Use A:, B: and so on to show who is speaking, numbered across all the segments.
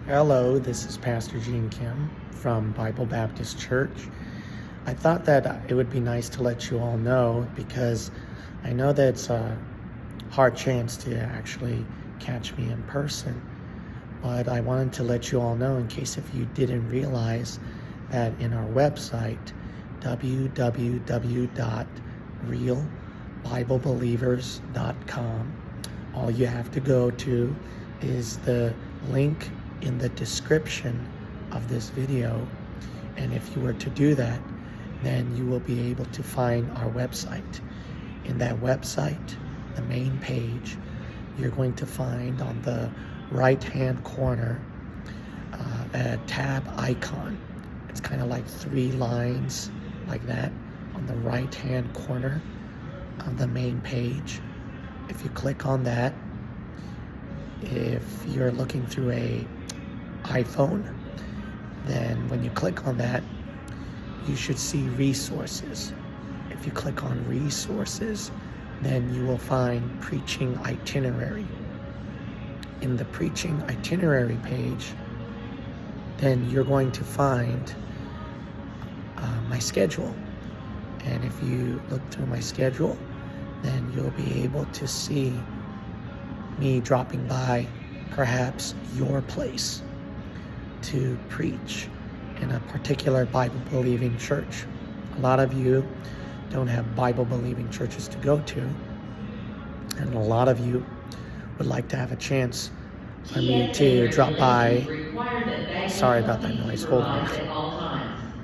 A: Hello, this is Pastor Gene Kim from Bible Baptist Church. I thought that it would be nice to let you all know because I know that it's a hard chance to actually catch me in person, but I wanted to let you all know in case if you didn't realize that in our website, www.realbiblebelievers.com, all you have to go to is the link in the description of this video, and if you were to do that, then you will be able to find our website. In that website, the main page, you're going to find on the right hand corner a tab icon. It's kind of like three lines like that on the right hand corner of the main page. If you click on that, if you're looking through a iPhone, then when you click on that, you should see resources. If you click on resources, then you will find preaching itinerary. In the preaching itinerary page, then you're going to find my schedule. And if you look through my schedule, then you'll be able to see me dropping by perhaps your place to preach in a particular Bible-believing church. A lot of you don't have Bible-believing churches to go to, and a lot of you would like to have a chance for me to drop by. Sorry about that noise, hold on.
B: At all times.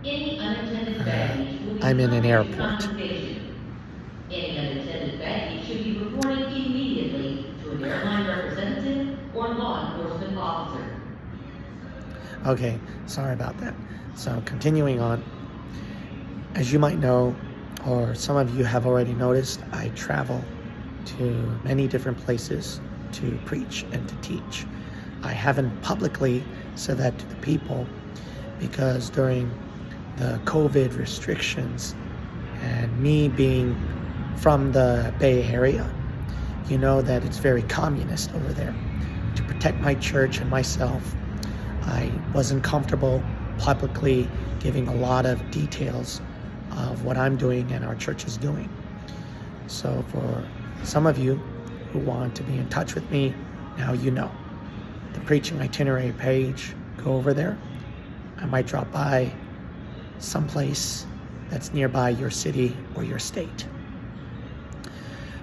B: Any unattended baggage will be
A: I'm in an
B: under
A: airport.
B: confiscation. Any unattended baggage should be reported immediately to an airline representative or law enforcement officer.
A: Okay, sorry about that. So continuing on, as you might know, or some of you have already noticed, I travel to many different places to preach and to teach. I haven't publicly said that to the people because during the COVID restrictions and me being from the Bay Area, you know that it's very communist over there. To protect my church and myself, I wasn't comfortable publicly giving a lot of details of what I'm doing and our church is doing. So for some of you who want to be in touch with me, now you know. The preaching itinerary page, go over there. I might drop by someplace that's nearby your city or your state.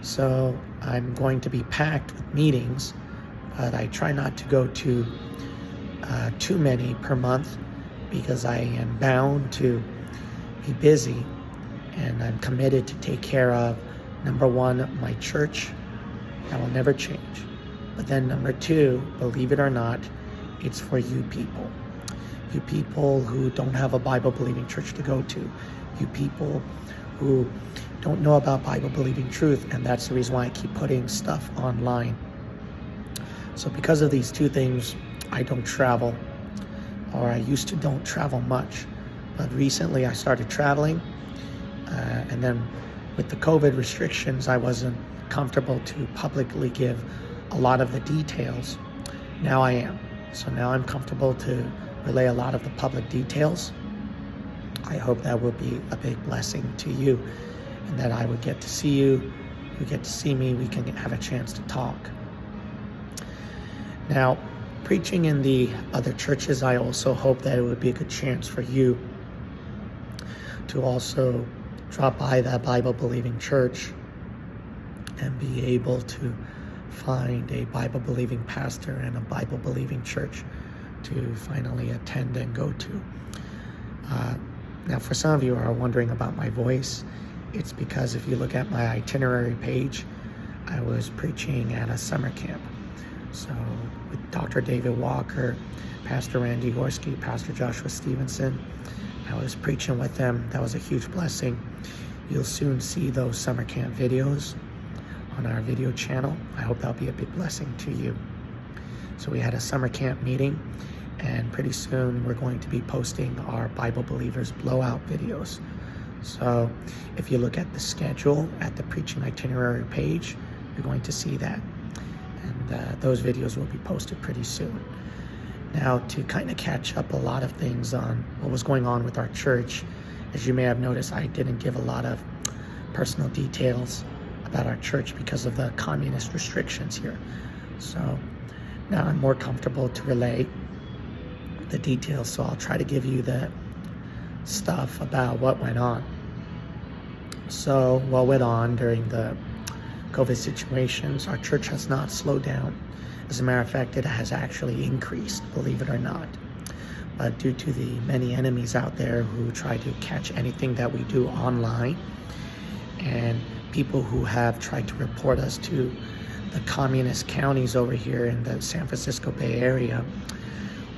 A: So I'm going to be packed with meetings, but I try not to go to too many per month because I am bound to be busy, and I'm committed to take care of, number one, my church. That will never change. But then number two, believe it or not, it's for you people. You people who don't have a Bible-believing church to go to. You people who don't know about Bible-believing truth, and that's the reason why I keep putting stuff online. So because of these two things, I don't travel, or I used to don't travel much. But recently I started traveling, and then with the COVID restrictions, I wasn't comfortable to publicly give a lot of the details. Now I am. So now I'm comfortable to relay a lot of the public details. I hope that will be a big blessing to you, and that I would get to see you, you get to see me, we can have a chance to talk. Now, preaching in the other churches, I also hope that it would be a good chance for you to also drop by that Bible-believing church and be able to find a Bible-believing pastor and a Bible-believing church to finally attend and go to. Now, for some of you who are wondering about my voice, it's because if you look at my itinerary page, I was preaching at a summer camp. So with Dr. David Walker, Pastor Randy Gorski, Pastor Joshua Stevenson, I was preaching with them. That was a huge blessing. You'll soon see those summer camp videos on our video channel. I hope that'll be a big blessing to you. So we had a summer camp meeting, and pretty soon we're going to be posting our Bible Believers blowout videos. So if you look at the schedule at the preaching itinerary page, you're going to see that. And those videos will be posted pretty soon. Now, to kind of catch up a lot of things on what was going on with our church, as you may have noticed, I didn't give a lot of personal details about our church because of the communist restrictions here. So now I'm more comfortable to relay the details, so I'll try to give you the stuff about what went on. So what went on during the COVID situations, our church has not slowed down. As a matter of fact, it has actually increased, believe it or not. But due to the many enemies out there who try to catch anything that we do online, and people who have tried to report us to the communist counties over here in the San Francisco Bay Area,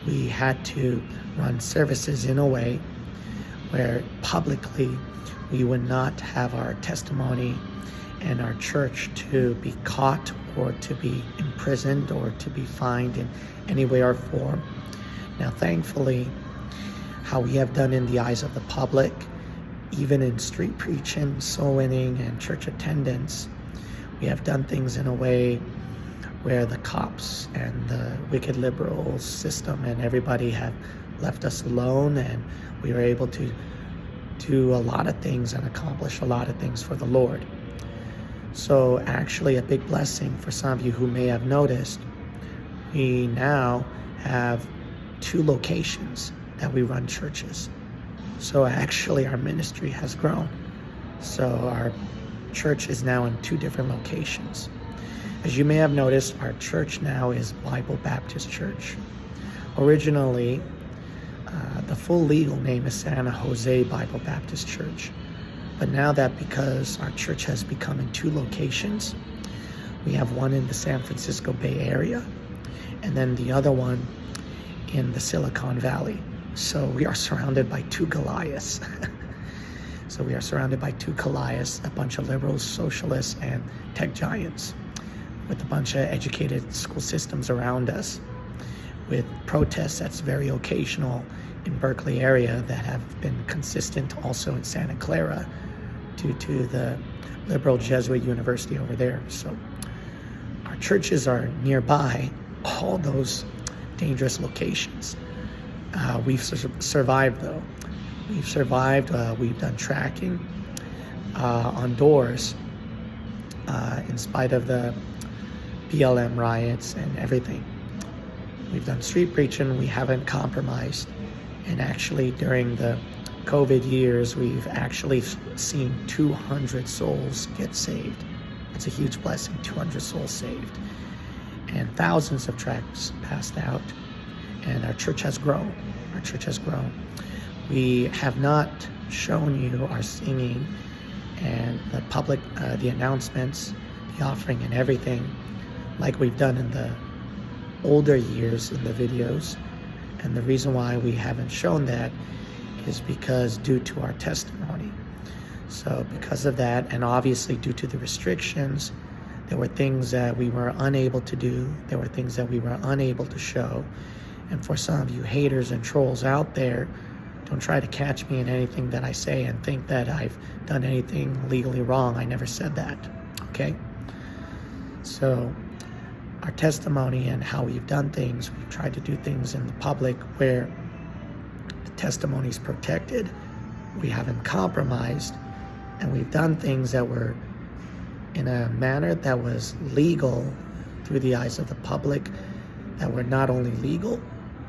A: we had to run services in a way where publicly we would not have our testimony and our church to be caught or to be imprisoned or to be fined in any way or form. Now, thankfully, how we have done in the eyes of the public, even in street preaching, soul winning, and church attendance, we have done things in a way where the cops and the wicked liberal system and everybody have left us alone, and we were able to do a lot of things and accomplish a lot of things for the Lord. So actually, a big blessing for some of you who may have noticed, we now have 2 locations that we run churches. So actually our ministry has grown. So our church is now in 2 different locations. As you may have noticed, our church now is Bible Baptist Church. Originally, the full legal name is San Jose Bible Baptist Church. But now that because our church has become in 2 locations, we have one in the San Francisco Bay Area, and then the other one in the Silicon Valley. So we are surrounded by 2 Goliaths. So we are surrounded by 2 Goliaths, a bunch of liberals, socialists, and tech giants, with a bunch of educated school systems around us, with protests that's very occasional in Berkeley area that have been consistent also in Santa Clara due to the liberal Jesuit university over there. So our churches are nearby all those dangerous locations. We've survived though. We've survived. We've done tracking on doors in spite of the BLM riots and everything. We've done street preaching. We haven't compromised. And actually during the COVID years, we've actually seen 200 souls get saved. It's a huge blessing, 200 souls saved. And thousands of tracts passed out. And our church has grown. Our church has grown. We have not shown you our singing and the public, the announcements, the offering and everything like we've done in the older years in the videos. And the reason why we haven't shown that is because due to our testimony. So because of that, and obviously due to the restrictions, there were things that we were unable to do. There were things that we were unable to show. And for some of you haters and trolls out there, don't try to catch me in anything that I say and think that I've done anything legally wrong. I never said that, okay? So our testimony and how we've done things, we've tried to do things in the public where the testimony is protected, we haven't compromised, and we've done things that were in a manner that was legal through the eyes of the public, that were not only legal,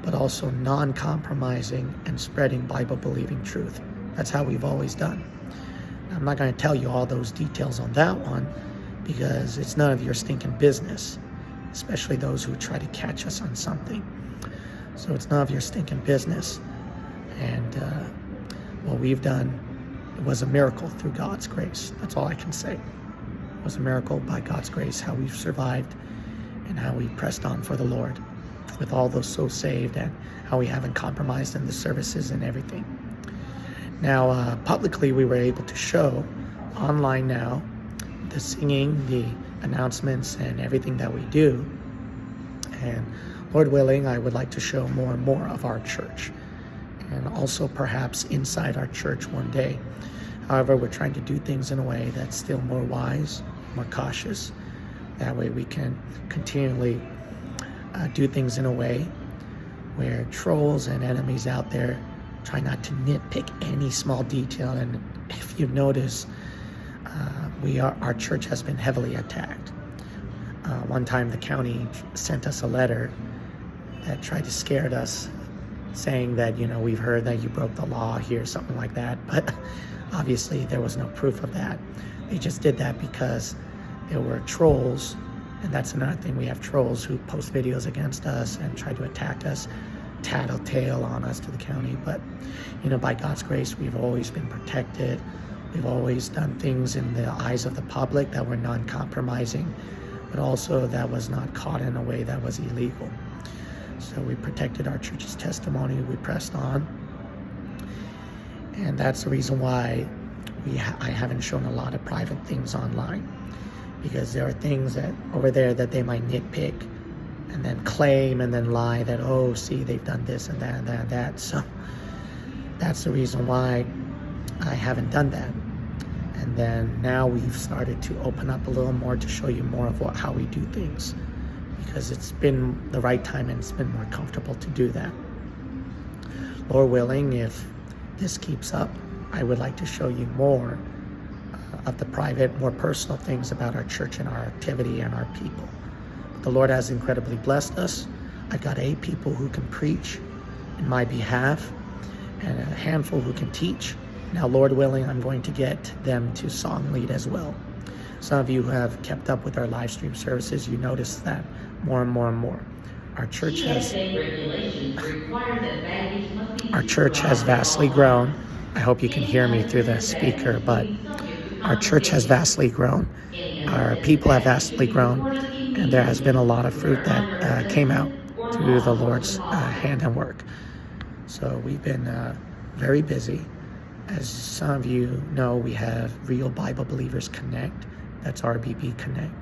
A: but also non-compromising and spreading Bible-believing truth. That's how we've always done. I'm not going to tell you all those details on that one because it's none of your stinking business, especially those who try to catch us on something. So it's none of your stinking business. And what we've done, it was a miracle through God's grace. That's all I can say. It was a miracle by God's grace, how we've survived and how we pressed on for the Lord with all those souls saved, and how we haven't compromised in the services and everything. Now, publicly, we were able to show online now the singing, the announcements, and everything that we do. And Lord willing, I would like to show more and more of our church, and also perhaps inside our church one day. However, we're trying to do things in a way that's still more wise, more cautious. That way we can continually do things in a way where trolls and enemies out there try not to nitpick any small detail. And if you notice, our church has been heavily attacked. One time the county sent us a letter that tried to scare us, saying that, we've heard that you broke the law here, something like that. But obviously there was no proof of that. They just did that because there were trolls. And that's another thing. We have trolls who post videos against us and try to attack us, tattletale on us to the county. But, by God's grace, we've always been protected. We've always done things in the eyes of the public that were non-compromising, but also that was not caught in a way that was illegal. So we protected our church's testimony. We pressed on. And that's the reason why I haven't shown a lot of private things online, because there are things that over there that they might nitpick and then claim and then lie that, oh, see, they've done this and that and that and that. So that's the reason why I haven't done that. And then now we've started to open up a little more to show you more of how we do things, because it's been the right time and it's been more comfortable to do that. Lord willing, if this keeps up, I would like to show you more of the private, more personal things about our church and our activity and our people. But the Lord has incredibly blessed us. I've got 8 people who can preach in my behalf and a handful who can teach. Now, Lord willing, I'm going to get them to song lead as well. Some of you who have kept up with our live stream services, you notice that more and more and more. Our church has vastly grown. I hope you can hear me through the speaker, but our church has vastly grown. Our people have vastly grown, and there has been a lot of fruit that came out through the Lord's hand and work. So we've been very busy. As some of you know, we have Real Bible Believers Connect. That's RBB Connect.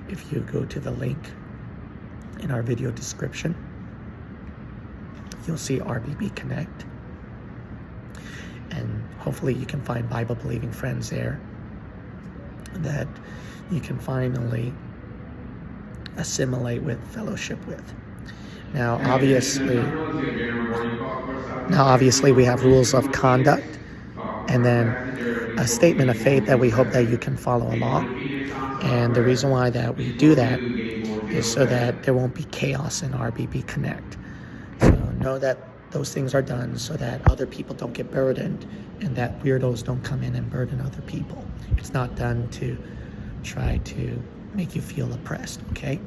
A: If you go to the link in our video description, you'll see RBB Connect. And hopefully you can find Bible-believing friends there that you can finally assimilate with, fellowship with. Now, obviously, we have rules of conduct, and then a statement of faith that we hope that you can follow along. And the reason why that we do that is so that there won't be chaos in RBB Connect. So know that those things are done so that other people don't get burdened and that weirdos don't come in and burden other people. It's not done to try to make you feel oppressed, okay?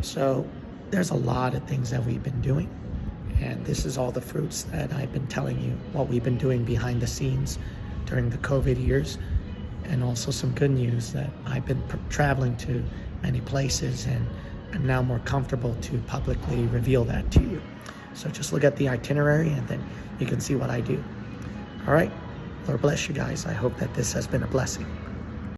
A: So there's a lot of things that we've been doing, and this is all the fruits that I've been telling you, what we've been doing behind the scenes during the COVID years, and also some good news that I've been traveling to many places, and I'm now more comfortable to publicly reveal that to you. So just look at the itinerary and then you can see what I do. All right, Lord bless you guys. I hope that this has been a blessing.